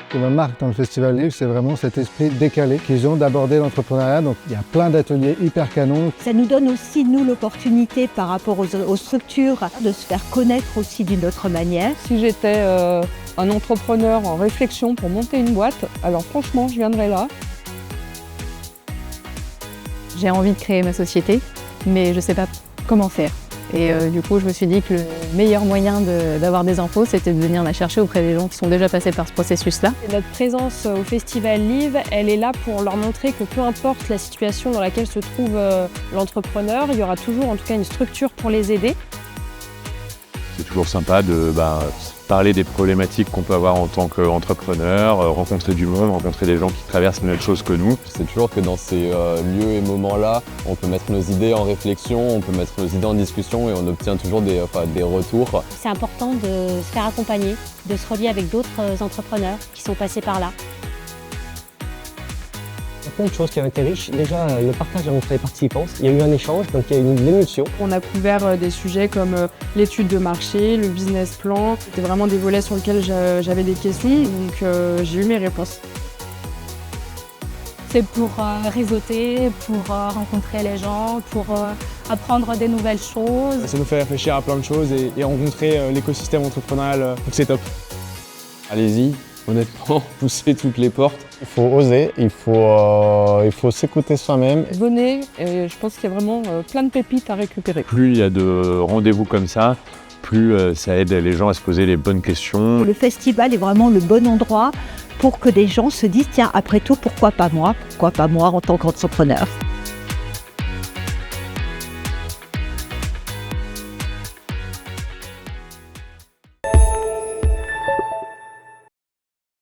Ce qui me marque dans le Festival Livre, c'est vraiment cet esprit décalé qu'ils ont d'aborder l'entrepreneuriat. Donc il y a plein d'ateliers hyper canons. Ça nous donne aussi, nous, l'opportunité par rapport aux structures de se faire connaître aussi d'une autre manière. Si j'étais un entrepreneur en réflexion pour monter une boîte, alors franchement, je viendrais là. J'ai envie de créer ma société, mais je ne sais pas comment faire. Et du coup, je me suis dit que le meilleur moyen d'avoir des infos, c'était de venir la chercher auprès des gens qui sont déjà passés par ce processus-là. Notre présence au Festival Livre, elle est là pour leur montrer que peu importe la situation dans laquelle se trouve l'entrepreneur, il y aura toujours en tout cas une structure pour les aider. C'est toujours sympa de parler des problématiques qu'on peut avoir en tant qu'entrepreneur, rencontrer du monde, rencontrer des gens qui traversent les mêmes choses que nous. C'est toujours que dans ces lieux et moments-là, on peut mettre nos idées en réflexion, on peut mettre nos idées en discussion et on obtient toujours des retours. C'est important de se faire accompagner, de se relier avec d'autres entrepreneurs qui sont passés par là. Plein de choses qui ont été riches. Déjà, le partage entre les participants, il y a eu un échange, donc il y a eu une émulsion. On a couvert des sujets comme l'étude de marché, le business plan. C'était vraiment des volets sur lesquels j'avais des questions, donc j'ai eu mes réponses. C'est pour réseauter, pour rencontrer les gens, pour apprendre des nouvelles choses. Ça nous fait réfléchir à plein de choses et rencontrer l'écosystème entrepreneurial, donc c'est top. Allez-y, honnêtement, poussez toutes les portes. Il faut oser, il faut s'écouter soi-même. Venez, et je pense qu'il y a vraiment plein de pépites à récupérer. Plus il y a de rendez-vous comme ça, plus ça aide les gens à se poser les bonnes questions. Le festival est vraiment le bon endroit pour que des gens se disent « Tiens, après tout, pourquoi pas moi en tant qu'entrepreneur ?»